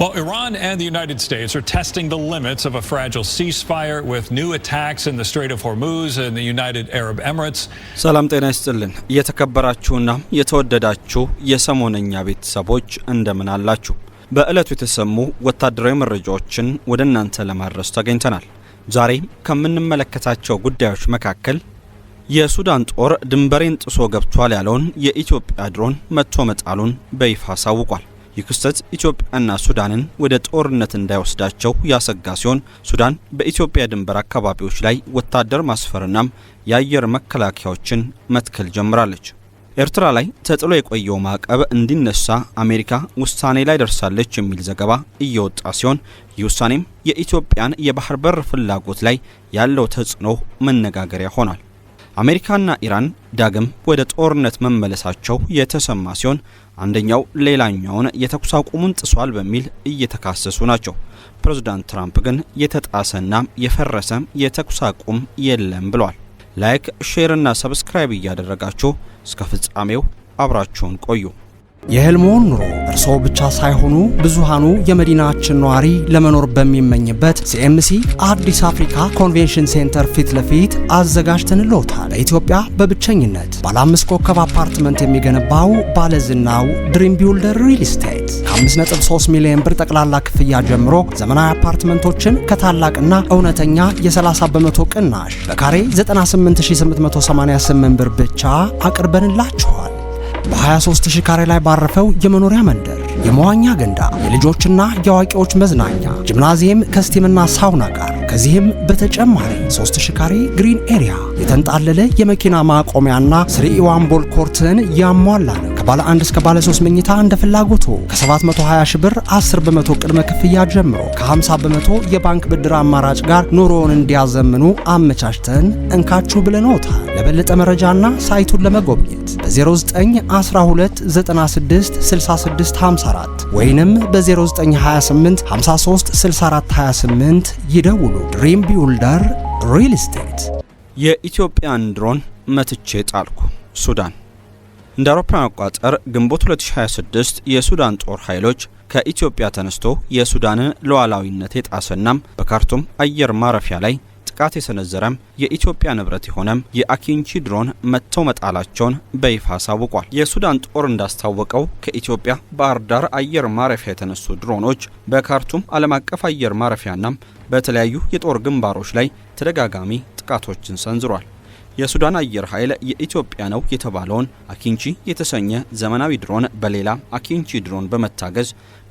Well, Iran and the United States are testing the limits of a fragile ceasefire with new attacks in the Strait of Hormuz and the United Arab Emirates. ሰላም ጤና ይስጥልን የተከበራችሁና የተወደዳችሁ የሰሞነኛ ቤተሰቦች እንደምን አላችሁ? በእለቱ የተሰሙ ወታደራዊ መረጃዎችን ወደናንተ ለማድረስ ተገኝተናል። ዛሬ ከምንመለከታቸው ጉዳዮች መካከል የሱዳን ጦር ድንበሬን ጥሶ ገብቷል ያለውን የኢትዮጵያ ድሮን መጥቶ መጣሉን በይፋ አሳውቋል። ይክስተት ኢትዮጵያና ሱዳንን ወደ ጦርነት እንዳይወስዳቸው ያሰጋ ሲሆን ሱዳን በኢትዮጵያ ድንበር አካባቢዎች ላይ ወታደር ማስፈርናም የአየር መከላከያዎችን መትከል ጀምራለች። ኤርትራ ላይ ተጥሎ የቆየው ማዕቀብ እንዲነሳ አሜሪካ ውሳኔ ላይ ደርሳለች የሚል ዘገባ እየወጣ ሲሆን ይውሳኔም የኢትዮጵያን የባህር በር ፍላጎት ላይ ያለው ተጽዕኖ መነጋገሪያ ሆኗል። አሜሪካና ኢራን ዳግም ወደ ጦርነት መመለሳቸው የተሰማ ሲሆን አንደኛው ሌላኛውን የተኩስ አቁሙን ጥሷል በሚል እየተካሰሱ ናቸው። ፕሬዝዳንት ትራምፕ ግን የተጣሰና የፈረሰ የተኩስ አቁም የለም ብለዋል። ላይክ፣ ሼር እና ሰብስክራይብ እያደረጋችሁ እስከ ፍጻሜው አብራችሁን ቆዩ። የህልሞን ኑሮ እርስዎ ብቻ ሳይሆኑ ብዙሃኑ የመዲናችን ነዋሪ ለመኖር በሚመኝበት ሲኤምሲ አዲስ አፍሪካ ኮንቬንሽን ሴንተር ፊት ለፊት አዘጋጅተንልዎታል። በኢትዮጵያ በብቸኝነት ባለ 5 ኮከብ አፓርትመንት የሚገነባው ባለዝናው ድሪም ቢልደር ሪል ስቴት ከ5.3 ሚሊዮን ብር ጠቅላላ ክፍያ ጀምሮ ዘመናዊ አፓርትመንቶችን ከታላቅና እውነተኛ የ30 በመቶ ቅናሽ በካሬ 98888 ብር ብቻ አቅርበንላችኋል። በ23000 ካሬ ላይ ባረፈው የመኖሪያ መንደር የመዋኛ ገንዳ፣ የልጆችና የአዋቂዎች መዝናኛ፣ ጂምናዚየም ከስቲምና ሳውና ጋር ከዚህም በተጨማሪ 3000 ካሬ ግሪን ኤሪያ፣ የተንጣለለ የመኪና ማቆሚያና 3 ቦል ኮርትን ያሟላ ነው። ከባለ 1 እስከ ባለ 3 መኝታ እንደ ፍላጎቱ ከ720 ሺህ ብር 10 በመቶ ቅድመ ክፍያ ጀምሮ ከ50 በመቶ የባንክ ብድር አማራጭ ጋር ኑሮውን እንዲያዘምኑ አመቻችተን እንካችሁ ብለንዎታል። ለበለጠ መረጃና ሳይቱን ለመጎብኘት በ0912 96 66 54 ወይንም በ0928 53 64 28 ይደውሉ። ድሪም ቢልደር ሪል ስቴት። የኢትዮጵያን ድሮን መትቼ ጣልኩ። ሱዳን እንደ አውሮፓውያን አቆጣጠር ግንቦት 2026 የሱዳን ጦር ኃይሎች ከኢትዮጵያ ተነስቶ የሱዳንን ሉዓላዊነት የጣሰናም በካርቱም አየር ማረፊያ ላይ ጥቃት የሰነዘረም የኢትዮጵያ ንብረት የሆነም የአኪንቺ ድሮን መጥተው መጣላቸውን በይፋ አሳውቋል። የሱዳን ጦር እንዳስታወቀው ከኢትዮጵያ ባህር ዳር አየር ማረፊያ የተነሱ ድሮኖች በካርቱም ዓለም አቀፍ አየር ማረፊያና በተለያዩ የጦር ግንባሮች ላይ ተደጋጋሚ ጥቃቶችን ሰንዝሯል። የሱዳን አየር ኃይል የኢትዮጵያ ነው የተባለውን አኪንቺ የተሰኘ ዘመናዊ ድሮን በሌላ አኪንቺ ድሮን በመታገዝ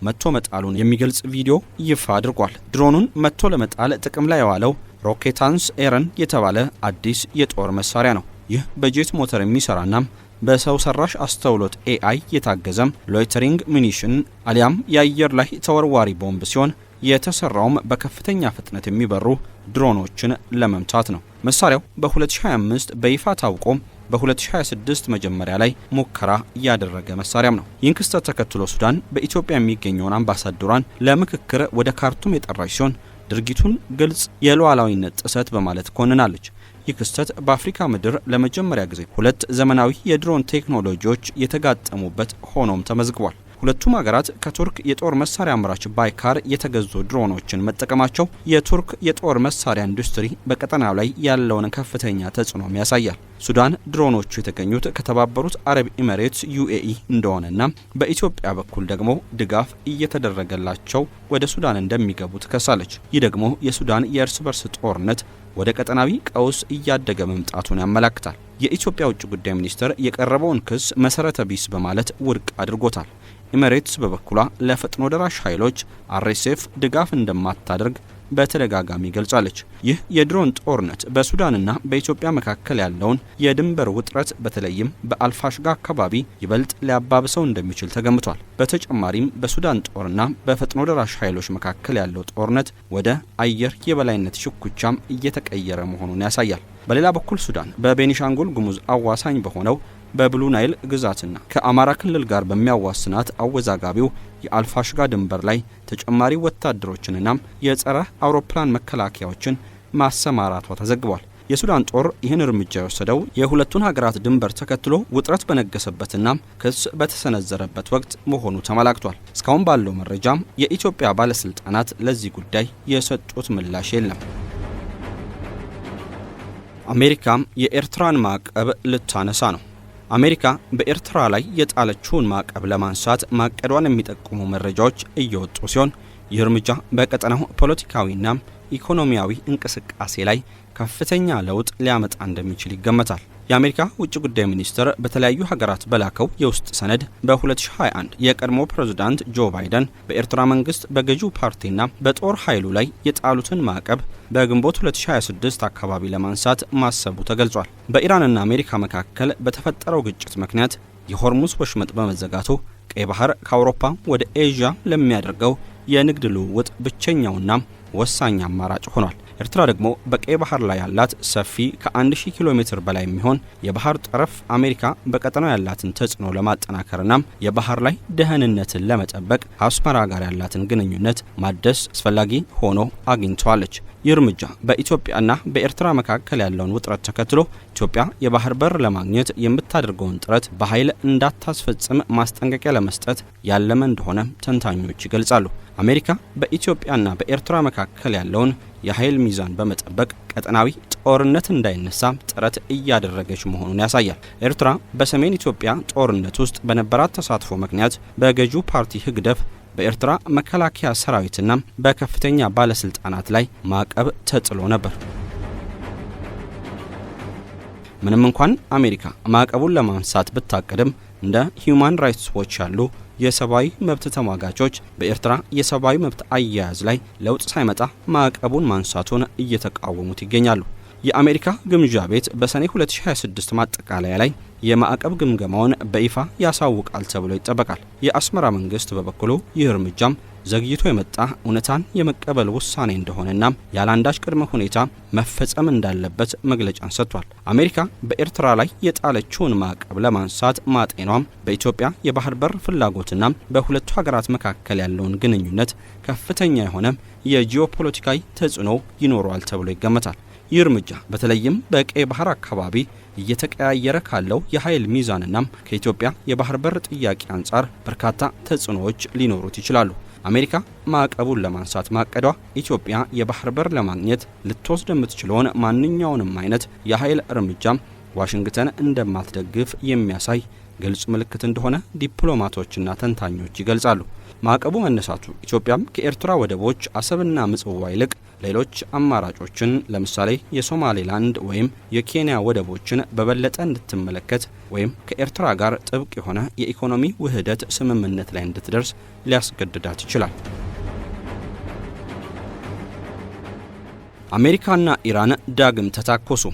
መጥቶ መጣሉን የሚገልጽ ቪዲዮ ይፋ አድርጓል። ድሮኑን መጥቶ ለመጣል ጥቅም ላይ የዋለው ሮኬታንስ ኤረን የተባለ አዲስ የጦር መሳሪያ ነው። ይህ በጄት ሞተር የሚሰራና በሰው ሰራሽ አስተውሎት AI የታገዘም ሎይተሪንግ ሚኒሽን አሊያም የአየር ላይ ተወርዋሪ ቦምብ ሲሆን የተሰራውም በከፍተኛ ፍጥነት የሚበሩ ድሮኖችን ለመምታት ነው። መሳሪያው በ2025 በይፋ ታውቆ በ2026 መጀመሪያ ላይ ሙከራ ያደረገ መሳሪያም ነው። ይህን ክስተት ተከትሎ ሱዳን በኢትዮጵያ የሚገኘውን አምባሳደሯን ለምክክር ወደ ካርቱም የጠራች ሲሆን ድርጊቱን ግልጽ የሉዓላዊነት ጥሰት በማለት ኮንናለች። ይህ ክስተት በአፍሪካ ምድር ለመጀመሪያ ጊዜ ሁለት ዘመናዊ የድሮን ቴክኖሎጂዎች የተጋጠሙበት ሆኖም ተመዝግቧል። ሁለቱም ሀገራት ከቱርክ የጦር መሳሪያ አምራች ባይካር የተገዙ ድሮኖችን መጠቀማቸው የቱርክ የጦር መሳሪያ ኢንዱስትሪ በቀጠናው ላይ ያለውን ከፍተኛ ተጽዕኖም ያሳያል። ሱዳን ድሮኖቹ የተገኙት ከተባበሩት አረብ ኤሚሬትስ UAE እንደሆነና በኢትዮጵያ በኩል ደግሞ ድጋፍ እየተደረገላቸው ወደ ሱዳን እንደሚገቡ ትከሳለች። ይህ ደግሞ የሱዳን የእርስ በርስ ጦርነት ወደ ቀጠናዊ ቀውስ እያደገ መምጣቱን ያመለክታል። የኢትዮጵያ ውጭ ጉዳይ ሚኒስትር የቀረበውን ክስ መሰረተ ቢስ በማለት ውድቅ አድርጎታል። ኤሚሬትስ በበኩሏ ለፈጥኖ ደራሽ ኃይሎች RSF ድጋፍ እንደማታደርግ በተደጋጋሚ ገልጻለች። ይህ የድሮን ጦርነት በሱዳንና በኢትዮጵያ መካከል ያለውን የድንበር ውጥረት በተለይም በአልፋሽጋ አካባቢ ይበልጥ ሊያባብሰው እንደሚችል ተገምቷል። በተጨማሪም በሱዳን ጦርና በፈጥኖ ደራሽ ኃይሎች መካከል ያለው ጦርነት ወደ አየር የበላይነት ሽኩቻም እየተቀየረ መሆኑን ያሳያል። በሌላ በኩል ሱዳን በቤኒሻንጉል ጉሙዝ አዋሳኝ በሆነው በብሉ ናይል ግዛትና ከአማራ ክልል ጋር በሚያዋስናት አወዛጋቢው የአልፋሽጋ ድንበር ላይ ተጨማሪ ወታደሮችንና የጸረ አውሮፕላን መከላከያዎችን ማሰማራቷ ተዘግቧል። የሱዳን ጦር ይህን እርምጃ የወሰደው የሁለቱን ሀገራት ድንበር ተከትሎ ውጥረት በነገሰበትና ክስ በተሰነዘረበት ወቅት መሆኑ ተመላክቷል። እስካሁን ባለው መረጃም የኢትዮጵያ ባለስልጣናት ለዚህ ጉዳይ የሰጡት ምላሽ የለም። አሜሪካም የኤርትራን ማዕቀብ ልታነሳ ነው። አሜሪካ በኤርትራ ላይ የጣለችውን ማዕቀብ ለማንሳት ማቀዷን የሚጠቁሙ መረጃዎች እየወጡ ሲሆን ይህ እርምጃ በቀጠናው ፖለቲካዊና ኢኮኖሚያዊ እንቅስቃሴ ላይ ከፍተኛ ለውጥ ሊያመጣ እንደሚችል ይገመታል። የአሜሪካ ውጭ ጉዳይ ሚኒስትር በተለያዩ ሀገራት በላከው የውስጥ ሰነድ በ2021 የቀድሞ ፕሬዝዳንት ጆ ባይደን በኤርትራ መንግስት በገዢው ፓርቲና በጦር ኃይሉ ላይ የጣሉትን ማዕቀብ በግንቦት 2026 አካባቢ ለማንሳት ማሰቡ ተገልጿል። በኢራንና አሜሪካ መካከል በተፈጠረው ግጭት ምክንያት የሆርሙዝ ወሽመጥ በመዘጋቱ ቀይ ባህር ከአውሮፓ ወደ ኤዥያ ለሚያደርገው የንግድ ልውውጥ ብቸኛውና ወሳኝ አማራጭ ሆኗል። ኤርትራ ደግሞ በቀይ ባህር ላይ ያላት ሰፊ ከ1000 ኪሎ ሜትር በላይ የሚሆን የባህር ጠረፍ አሜሪካ በቀጠናው ያላትን ተጽዕኖ ለማጠናከርና የባህር ላይ ደህንነትን ለመጠበቅ ከአስመራ ጋር ያላትን ግንኙነት ማደስ አስፈላጊ ሆኖ አግኝተዋለች። ይህ እርምጃ በኢትዮጵያና በኤርትራ መካከል ያለውን ውጥረት ተከትሎ ኢትዮጵያ የባህር በር ለማግኘት የምታደርገውን ጥረት በኃይል እንዳታስፈጽም ማስጠንቀቂያ ለመስጠት ያለመ እንደሆነ ተንታኞች ይገልጻሉ። አሜሪካ በኢትዮጵያና በኤርትራ መካከል ያለውን የኃይል ሚዛን በመጠበቅ ቀጠናዊ ጦርነት እንዳይነሳ ጥረት እያደረገች መሆኑን ያሳያል። ኤርትራ በሰሜን ኢትዮጵያ ጦርነት ውስጥ በነበራት ተሳትፎ ምክንያት በገዢው ፓርቲ ህግደፍ በኤርትራ መከላከያ ሰራዊትና በከፍተኛ ባለስልጣናት ላይ ማዕቀብ ተጥሎ ነበር። ምንም እንኳን አሜሪካ ማዕቀቡን ለማንሳት ብታቀድም እንደ ሂዩማን ራይትስ ዎች ያሉ የሰብአዊ መብት ተሟጋቾች በኤርትራ የሰብአዊ መብት አያያዝ ላይ ለውጥ ሳይመጣ ማዕቀቡን ማንሳቱን እየተቃወሙት ይገኛሉ። የአሜሪካ ግምጃ ቤት በሰኔ 2026 ማጠቃለያ ላይ የማዕቀብ ግምገማውን በይፋ ያሳውቃል ተብሎ ይጠበቃል። የአስመራ መንግስት በበኩሉ ይህ እርምጃም ዘግይቶ የመጣ እውነታን የመቀበል ውሳኔ እንደሆነና ያላንዳች ቅድመ ሁኔታ መፈጸም እንዳለበት መግለጫን ሰጥቷል። አሜሪካ በኤርትራ ላይ የጣለችውን ማዕቀብ ለማንሳት ማጤኗም በኢትዮጵያ የባህር በር ፍላጎትና በሁለቱ ሀገራት መካከል ያለውን ግንኙነት ከፍተኛ የሆነ የጂኦፖለቲካዊ ተጽዕኖ ይኖረዋል ተብሎ ይገመታል። ይህ እርምጃ በተለይም በቀይ ባህር አካባቢ እየተቀያየረ ካለው የኃይል ሚዛንና ከኢትዮጵያ የባህር በር ጥያቄ አንጻር በርካታ ተጽዕኖዎች ሊኖሩት ይችላሉ። አሜሪካ ማዕቀቡን ለማንሳት ማቀዷ ኢትዮጵያ የባህር በር ለማግኘት ልትወስድ የምትችለውን ማንኛውንም አይነት የኃይል እርምጃ ዋሽንግተን እንደማትደግፍ የሚያሳይ ግልጽ ምልክት እንደሆነ ዲፕሎማቶችና ተንታኞች ይገልጻሉ። ማዕቀቡ መነሳቱ ኢትዮጵያም ከኤርትራ ወደቦች አሰብና ምጽዋ ይልቅ ሌሎች አማራጮችን ለምሳሌ የሶማሌላንድ ወይም የኬንያ ወደቦችን በበለጠ እንድትመለከት ወይም ከኤርትራ ጋር ጥብቅ የሆነ የኢኮኖሚ ውህደት ስምምነት ላይ እንድትደርስ ሊያስገድዳት ይችላል። አሜሪካና ኢራን ዳግም ተታኮሱ።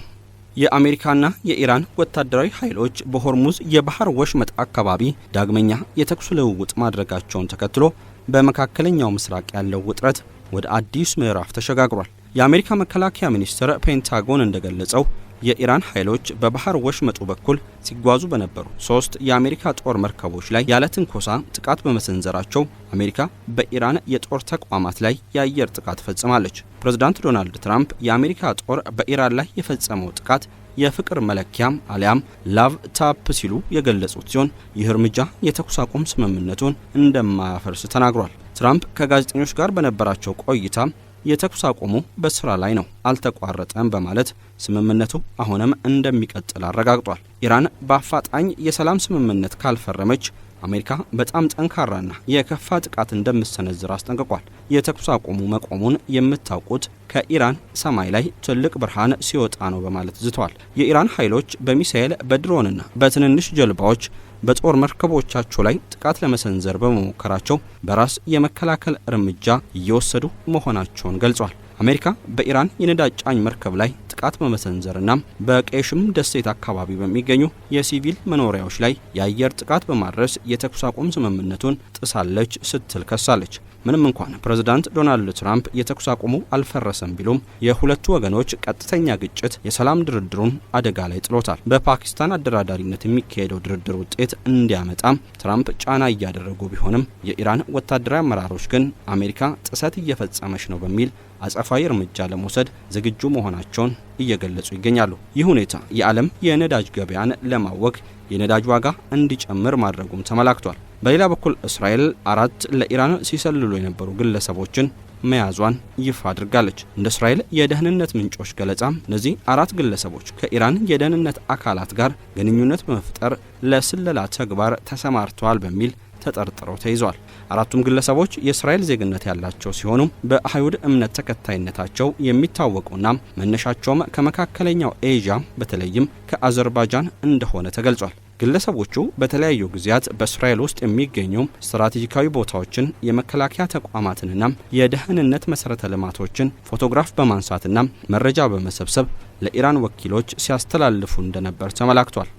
የአሜሪካና የኢራን ወታደራዊ ኃይሎች በሆርሙዝ የባህር ወሽመጥ አካባቢ ዳግመኛ የተኩስ ልውውጥ ማድረጋቸውን ተከትሎ በመካከለኛው ምስራቅ ያለው ውጥረት ወደ አዲስ ምዕራፍ ተሸጋግሯል። የአሜሪካ መከላከያ ሚኒስትር ፔንታጎን እንደገለጸው የኢራን ኃይሎች በባህር ወሽመጡ በኩል ሲጓዙ በነበሩ 3 የአሜሪካ ጦር መርከቦች ላይ ያለ ትንኮሳ ጥቃት በመሰንዘራቸው አሜሪካ በኢራን የጦር ተቋማት ላይ የአየር ጥቃት ፈጽማለች። ፕሬዝዳንት ዶናልድ ትራምፕ የአሜሪካ ጦር በኢራን ላይ የፈጸመው ጥቃት የፍቅር መለኪያም አሊያም ላቭ ታፕ ሲሉ የገለጹት ሲሆን ይህ እርምጃ የተኩስ አቁም ስምምነቱን እንደማያፈርስ ተናግሯል። ትራምፕ ከጋዜጠኞች ጋር በነበራቸው ቆይታ የተኩስ አቁሙ በስራ ላይ ነው፣ አልተቋረጠም በማለት ስምምነቱ አሁንም እንደሚቀጥል አረጋግጧል። ኢራን በአፋጣኝ የሰላም ስምምነት ካልፈረመች አሜሪካ በጣም ጠንካራና የከፋ ጥቃት እንደምትሰነዝር አስጠንቅቋል። የተኩስ አቁሙ መቆሙን የምታውቁት ከኢራን ሰማይ ላይ ትልቅ ብርሃን ሲወጣ ነው በማለት ዝተዋል። የኢራን ኃይሎች በሚሳኤል በድሮንና በትንንሽ ጀልባዎች በጦር መርከቦቻቸው ላይ ጥቃት ለመሰንዘር በመሞከራቸው በራስ የመከላከል እርምጃ እየወሰዱ መሆናቸውን ገልጿል። አሜሪካ በኢራን የነዳጅ ጫኝ መርከብ ላይ ጥቃት በመሰንዘርና በቄሽም ደሴት አካባቢ በሚገኙ የሲቪል መኖሪያዎች ላይ የአየር ጥቃት በማድረስ የተኩስ አቁም ስምምነቱን ጥሳለች ስትል ከሳለች። ምንም እንኳን ፕሬዝዳንት ዶናልድ ትራምፕ የተኩስ አቁሙ አልፈረሰም ቢሉም የሁለቱ ወገኖች ቀጥተኛ ግጭት የሰላም ድርድሩን አደጋ ላይ ጥሎታል። በፓኪስታን አደራዳሪነት የሚካሄደው ድርድር ውጤት እንዲያመጣም ትራምፕ ጫና እያደረጉ ቢሆንም የኢራን ወታደራዊ አመራሮች ግን አሜሪካ ጥሰት እየፈጸመች ነው በሚል አጸፋዊ እርምጃ ለመውሰድ ዝግጁ መሆናቸውን እየገለጹ ይገኛሉ። ይህ ሁኔታ የዓለም የነዳጅ ገበያን ለማወክ የነዳጅ ዋጋ እንዲጨምር ማድረጉም ተመላክቷል። በሌላ በኩል እስራኤል 4 ለኢራን ሲሰልሉ የነበሩ ግለሰቦችን መያዟን ይፋ አድርጋለች። እንደ እስራኤል የደህንነት ምንጮች ገለጻ እነዚህ 4 ግለሰቦች ከኢራን የደህንነት አካላት ጋር ግንኙነት በመፍጠር ለስለላ ተግባር ተሰማርተዋል በሚል ተጠርጥረው ተይዘዋል። 4ቱም ግለሰቦች የእስራኤል ዜግነት ያላቸው ሲሆኑ በአይሁድ እምነት ተከታይነታቸው የሚታወቁና መነሻቸውም ከመካከለኛው ኤዥያ በተለይም ከአዘርባይጃን እንደሆነ ተገልጿል። ግለሰቦቹ በተለያዩ ጊዜያት በእስራኤል ውስጥ የሚገኙ ስትራቴጂካዊ ቦታዎችን፣ የመከላከያ ተቋማትንና የደህንነት መሰረተ ልማቶችን ፎቶግራፍ በማንሳትና መረጃ በመሰብሰብ ለኢራን ወኪሎች ሲያስተላልፉ እንደነበር ተመላክቷል።